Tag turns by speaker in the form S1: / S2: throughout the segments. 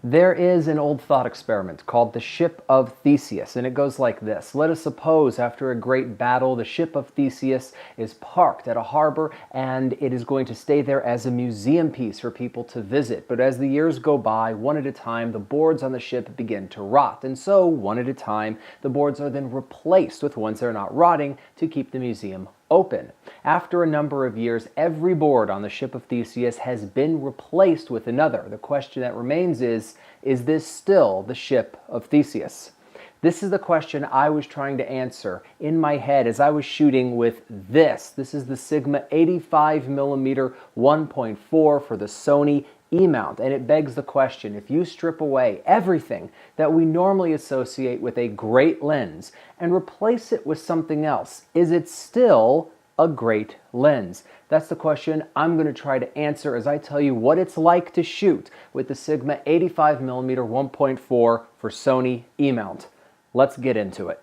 S1: There is an old thought experiment called the Ship of Theseus, and it goes like this. Let us suppose after a great battle, the ship of Theseus is parked at a harbor, and it is going to stay there as a museum piece for people to visit. But as the years go by, one at a time, the boards on the ship begin to rot. And so, one at a time, the boards are then replaced with ones that are not rotting to keep the museum open. After a number of years, every board on the ship of Theseus has been replaced with another. The question that remains is this still the ship of Theseus? This is the question I was trying to answer in my head as I was shooting with this. This is the Sigma 85mm 1.4 for the Sony E-mount, and it begs the question, if you strip away everything that we normally associate with a great lens and replace it with something else, is it still a great lens? That's the question I'm going to try to answer as I tell you what it's like to shoot with the Sigma 85mm 1.4 for Sony E-mount. Let's get into it.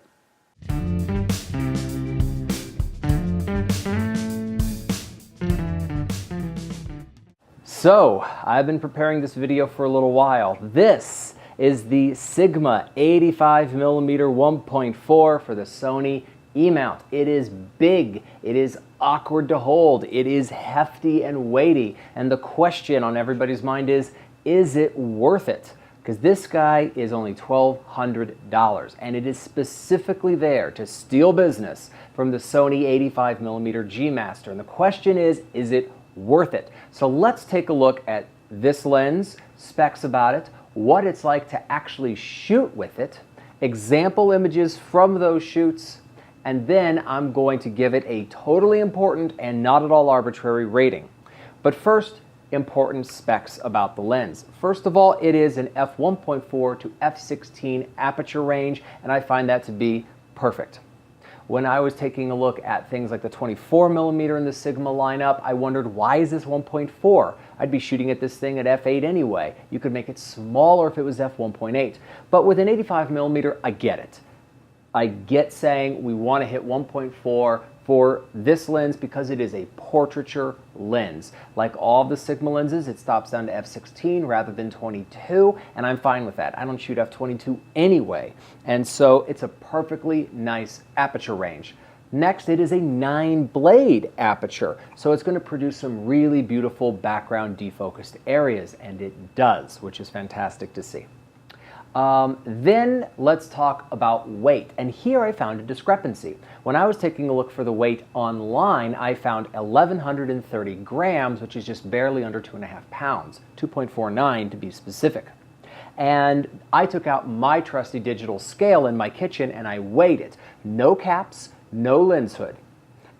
S1: So, I've been preparing this video for a little while. This is the Sigma 85mm 1.4 for the Sony E-mount. It is big, it is awkward to hold, it is hefty and weighty, and the question on everybody's mind is it worth it? Because this guy is only $1,200, and it is specifically there to steal business from the Sony 85mm G Master. And the question is it worth it? So let's take a look at this lens, specs about it, what it's like to actually shoot with it, example images from those shoots, and then I'm going to give it a totally important and not at all arbitrary rating. But first, important specs about the lens. First of all, it is an f1.4 to f16 aperture range, and I find that to be perfect. When I was taking a look at things like the 24mm in the Sigma lineup, I wondered, why is this 1.4? I'd be shooting at this thing at f8 anyway. You could make it smaller if it was f1.8. But with an 85mm, I get it. I get saying we want to hit 1.4 for this lens because it is a portraiture lens. Like all of the Sigma lenses, it stops down to f16 rather than 22, and I'm fine with that. I don't shoot f22 anyway, and so it's a perfectly nice aperture range. Next, it is a 9-blade aperture, so it's going to produce some really beautiful background defocused areas, and it does, which is fantastic to see. Then let's talk about weight, and here I found a discrepancy. When I was taking a look for the weight online, I found 1,130 grams, which is just barely under 2.5 pounds, 2.49 to be specific. And I took out my trusty digital scale in my kitchen and I weighed it. No caps, no lens hood.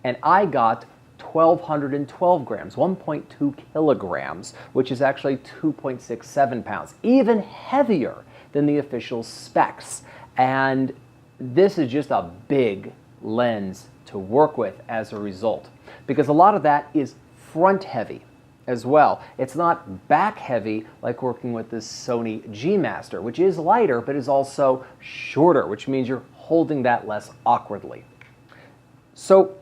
S1: And I got 1,212 grams, 1.2 kilograms, which is actually 2.67 pounds, even heavier than the official specs. And this is just a big lens to work with as a result, because a lot of that is front heavy as well. It's not back heavy like working with this Sony G Master, which is lighter but is also shorter, which means you're holding that less awkwardly. So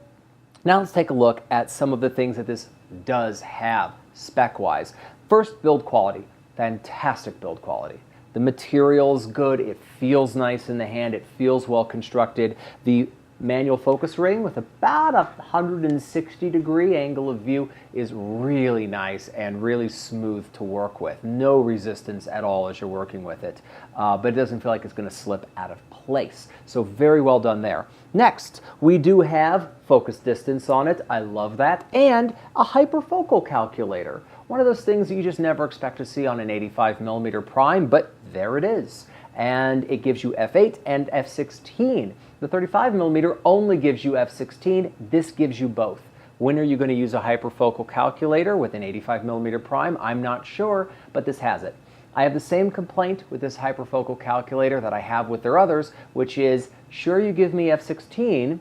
S1: now let's take a look at some of the things that this does have spec-wise. First, build quality. Fantastic build quality. The material is good, it feels nice in the hand, it feels well constructed. The manual focus ring with about a 160-degree angle of view is really nice and really smooth to work with. No resistance at all as you're working with it, but it doesn't feel like it's going to slip out of place. So very well done there. Next, we do have focus distance on it. I love that. And a hyperfocal calculator. One of those things that you just never expect to see on an 85mm prime, but there it is. And it gives you f8 and f16. The 35mm only gives you f16. This gives you both. When are you going to use a hyperfocal calculator with an 85mm prime? I'm not sure, but this has it. I have the same complaint with this hyperfocal calculator that I have with their others, which is, sure, you give me f16,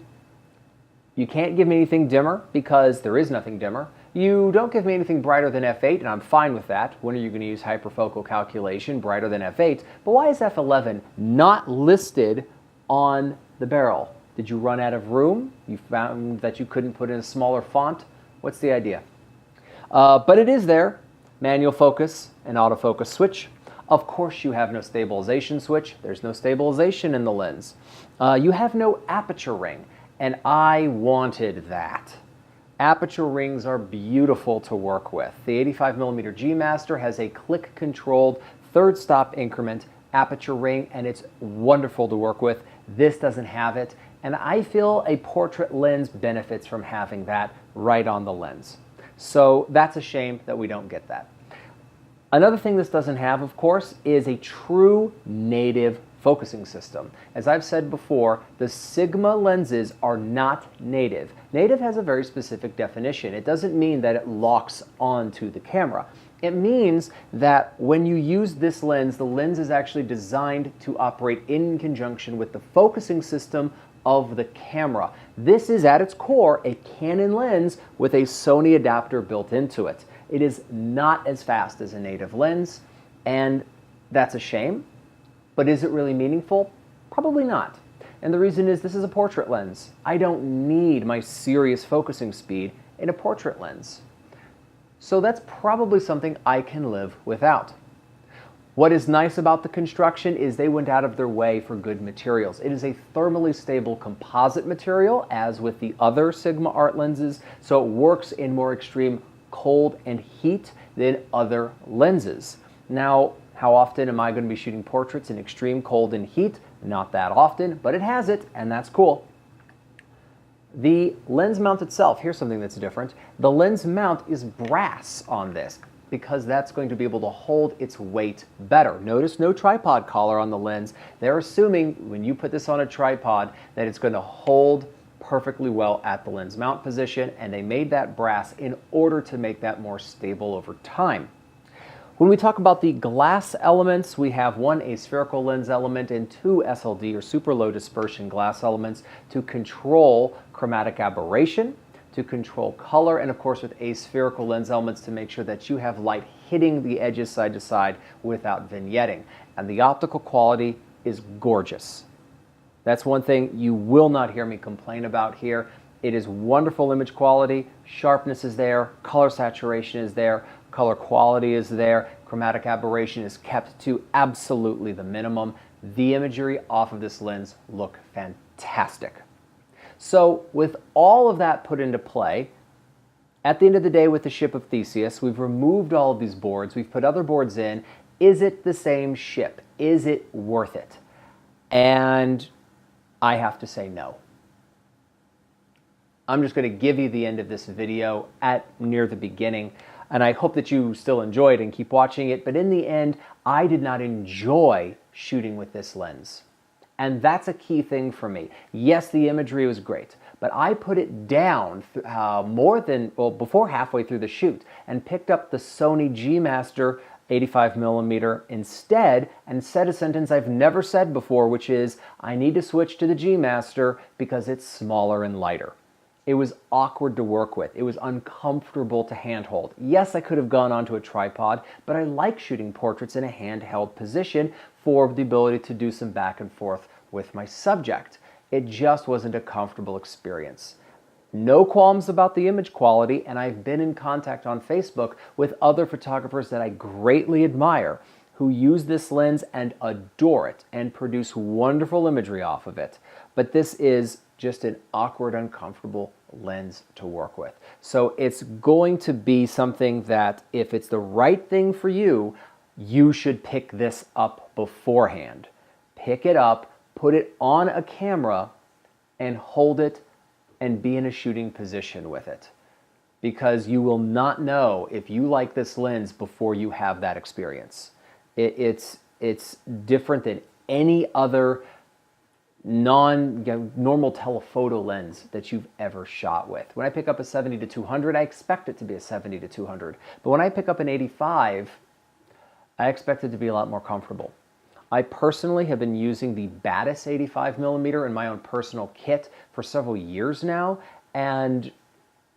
S1: you can't give me anything dimmer because there is nothing dimmer. You don't give me anything brighter than f8, and I'm fine with that. When are you going to use hyperfocal calculation brighter than f8? But why is f11 not listed on the barrel? Did you run out of room? You found that you couldn't put in a smaller font? What's the idea? But it is there. Manual focus and autofocus switch. Of course you have no stabilization switch. There's no stabilization in the lens. You have no aperture ring, and I wanted that. Aperture rings are beautiful to work with. The 85mm G Master has a click-controlled third stop increment aperture ring, and it's wonderful to work with. This doesn't have it, and I feel a portrait lens benefits from having that right on the lens. So that's a shame that we don't get that. Another thing this doesn't have, of course, is a true native focusing system. As I've said before, the Sigma lenses are not native. Native has a very specific definition. It doesn't mean that it locks onto the camera. It means that when you use this lens, the lens is actually designed to operate in conjunction with the focusing system of the camera. This is at its core a Canon lens with a Sony adapter built into it. It is not as fast as a native lens, and that's a shame. But is it really meaningful? Probably not. And the reason is this is a portrait lens. I don't need my serious focusing speed in a portrait lens. So that's probably something I can live without. What is nice about the construction is they went out of their way for good materials. It is a thermally stable composite material, as with the other Sigma art lenses, so it works in more extreme cold and heat than other lenses. Now, how often am I going to be shooting portraits in extreme cold and heat? Not that often, but it has it, and that's cool. The lens mount itself, here's something that's different. The lens mount is brass on this because that's going to be able to hold its weight better. Notice no tripod collar on the lens. They're assuming when you put this on a tripod that it's going to hold perfectly well at the lens mount position, and they made that brass in order to make that more stable over time. When we talk about the glass elements, we have one aspherical lens element and two SLD or super low dispersion glass elements to control chromatic aberration, to control color, and of course with aspherical lens elements to make sure that you have light hitting the edges side to side without vignetting. And the optical quality is gorgeous. That's one thing you will not hear me complain about here. It is wonderful image quality, sharpness is there, color saturation is there, color quality is there, chromatic aberration is kept to absolutely the minimum. The imagery off of this lens look fantastic. So with all of that put into play, at the end of the day with the ship of Theseus, we've removed all of these boards, we've put other boards in. Is it the same ship? Is it worth it? And I have to say no. I'm just going to give you the end of this video at near the beginning, and I hope that you still enjoy it and keep watching it, but in the end, I did not enjoy shooting with this lens. And that's a key thing for me. Yes, the imagery was great, but I put it down before halfway through the shoot and picked up the Sony G Master 85mm instead and said a sentence I've never said before, which is, I need to switch to the G Master because it's smaller and lighter. It was awkward to work with. It was uncomfortable to handhold. Yes, I could have gone onto a tripod, but I like shooting portraits in a handheld position for the ability to do some back and forth with my subject. It just wasn't a comfortable experience. No qualms about the image quality, and I've been in contact on Facebook with other photographers that I greatly admire who use this lens and adore it and produce wonderful imagery off of it. But this is just an awkward, uncomfortable lens to work with. So it's going to be something that if it's the right thing for you, you should pick this up beforehand. Pick it up, put it on a camera, and hold it and be in a shooting position with it. Because you will not know if you like this lens before you have that experience. It's different than any other normal telephoto lens that you've ever shot with. When I pick up a 70-200, I expect it to be a 70-200. But when I pick up an 85, I expect it to be a lot more comfortable. I personally have been using the Batis 85mm in my own personal kit for several years now, and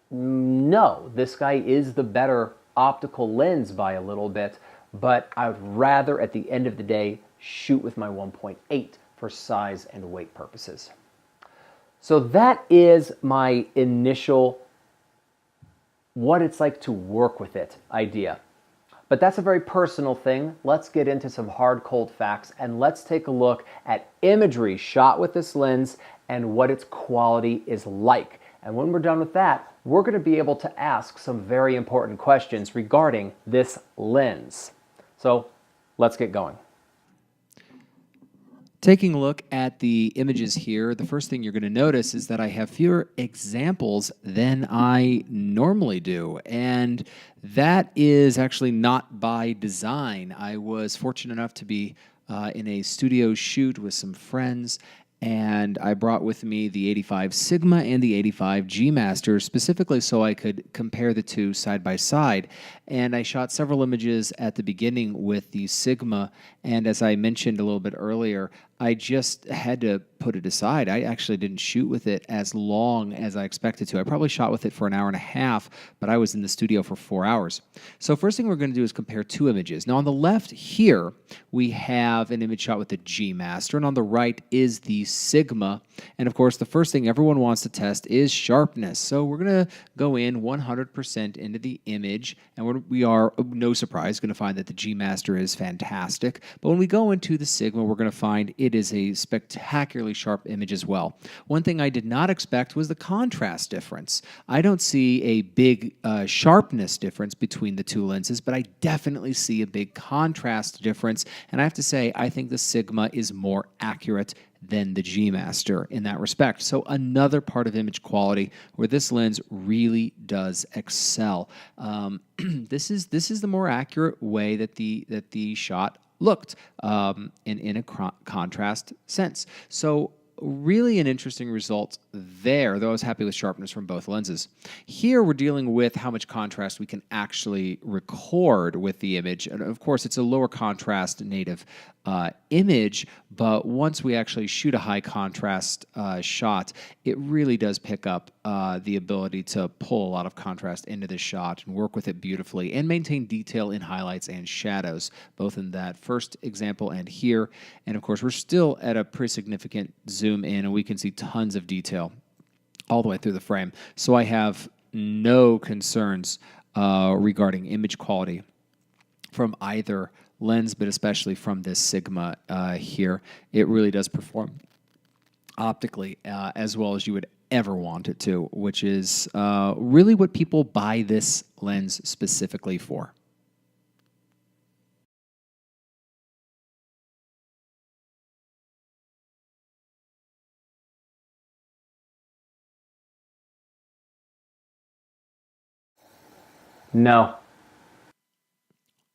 S1: no, this guy is the better optical lens by a little bit, but I would rather, at the end of the day, shoot with my 1.8 for size and weight purposes. So that is my initial what it's like to work with it idea. But that's a very personal thing. Let's get into some hard, cold facts, and let's take a look at imagery shot with this lens and what its quality is like. And when we're done with that, we're going to be able to ask some very important questions regarding this lens. So let's get going.
S2: Taking a look at the images here, the first thing you're going to notice is that I have fewer examples than I normally do. And that is actually not by design. I was fortunate enough to be in a studio shoot with some friends, and I brought with me the 85 Sigma and the 85 G Master specifically so I could compare the two side by side. And I shot several images at the beginning with the Sigma, and as I mentioned a little bit earlier, I just had to put it aside. I actually didn't shoot with it as long as I expected to. I probably shot with it for an hour and a half, but I was in the studio for 4 hours. So first thing we're going to do is compare two images. Now on the left here, we have an image shot with the G Master, and on the right is the Sigma. And of course, the first thing everyone wants to test is sharpness. So we're going to go in 100% into the image, and we are, no surprise, going to find that the G Master is fantastic. But when we go into the Sigma, we're going to find it is a spectacularly sharp image as well. One thing I did not expect was the contrast difference. I don't see a big sharpness difference between the two lenses, but I definitely see a big contrast difference. And I have to say, I think the Sigma is more accurate than the G Master in that respect. So another part of image quality where this lens really does excel. This is the more accurate way that the shot looked in a contrast sense. So really an interesting result there, though I was happy with sharpness from both lenses. Here we're dealing with how much contrast we can actually record with the image. And of course, it's a lower contrast native image, but once we actually shoot a high contrast shot, it really does pick up the ability to pull a lot of contrast into the shot and work with it beautifully and maintain detail in highlights and shadows, both in that first example and here. And of course, we're still at a pretty significant zoom in, and we can see tons of detail all the way through the frame. So I have no concerns regarding image quality from either lens, but especially from this Sigma here. It really does perform optically as well as you would ever want it to, which is really what people buy this lens specifically for.
S1: No.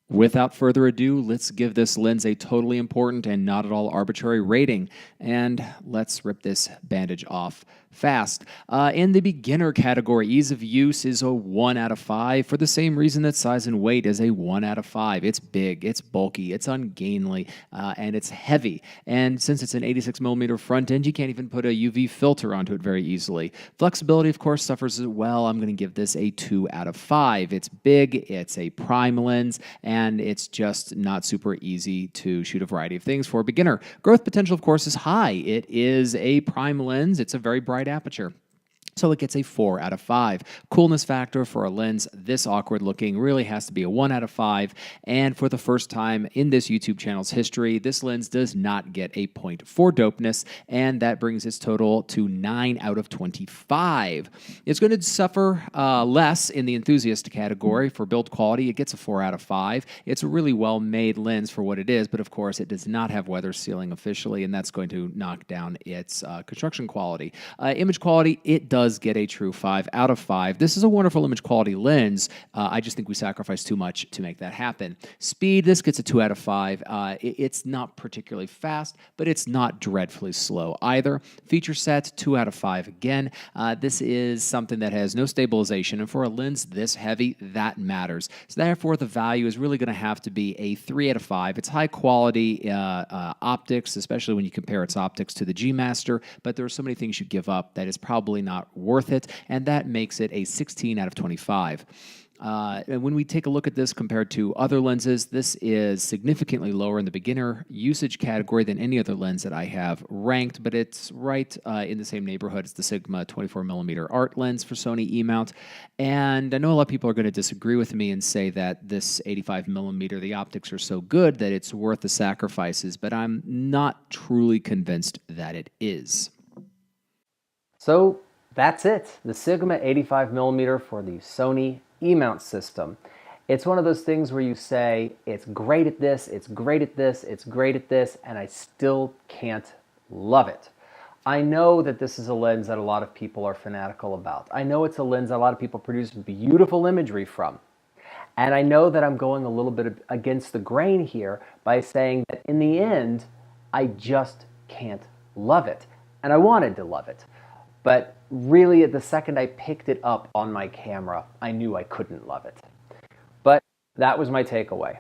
S2: Without further ado, let's give this lens a totally important and not at all arbitrary rating, and let's rip this bandage off fast. In the beginner category, ease of use is a 1 out of 5 for the same reason that size and weight is a 1 out of 5. It's big, it's bulky, it's ungainly, and it's heavy. And since it's an 86mm front end, you can't even put a UV filter onto it very easily. Flexibility, of course, suffers as well. I'm going to give this a 2 out of 5. It's big, it's a prime lens, and it's just not super easy to shoot a variety of things for a beginner. Growth potential, of course, is high. It is a prime lens. It's a very bright aperture. So it gets a 4 out of 5. Coolness factor for a lens this awkward looking really has to be a 1 out of 5. And for the first time in this YouTube channel's history, this lens does not get a point for dopeness, and that brings its total to 9 out of 25. It's going to suffer less in the enthusiast category for build quality. It gets a 4 out of 5. It's a really well-made lens for what it is, but of course it does not have weather sealing officially, and that's going to knock down its construction quality. Image quality, it does get a true 5 out of 5. This is a wonderful image quality lens. I just think we sacrificed too much to make that happen. Speed, this gets a 2 out of 5. It's not particularly fast, but it's not dreadfully slow either. Feature set, 2 out of 5 again. This is something that has no stabilization, and for a lens this heavy, that matters. So therefore, the value is really going to have to be a 3 out of 5. It's high quality optics, especially when you compare its optics to the G Master, but there are so many things you give up that is probably not worth it, and that makes it a 16 out of 25. And when we take a look at this compared to other lenses, this is significantly lower in the beginner usage category than any other lens that I have ranked, but it's right in the same neighborhood as the Sigma 24mm art lens for Sony E-mount. And I know a lot of people are going to disagree with me and say that this 85mm, the optics are so good that it's worth the sacrifices, but I'm not truly convinced that it is.
S1: So that's it, the Sigma 85mm for the Sony E-mount system. It's one of those things where you say, it's great at this, it's great at this, it's great at this, and I still can't love it. I know that this is a lens that a lot of people are fanatical about. I know it's a lens that a lot of people produce beautiful imagery from. And I know that I'm going a little bit against the grain here by saying that in the end, I just can't love it. And I wanted to love it. But really, at the second I picked it up on my camera, I knew I couldn't love it. But that was my takeaway.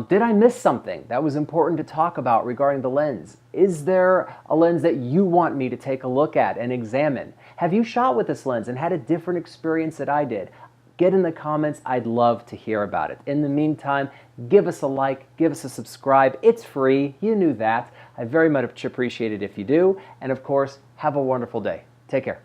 S1: Did I miss something that was important to talk about regarding the lens? Is there a lens that you want me to take a look at and examine? Have you shot with this lens and had a different experience that I did? Get in the comments. I'd love to hear about it. In the meantime, give us a like, give us a subscribe. It's free. You knew that. I very much appreciate it if you do. And of course, have a wonderful day. Take care.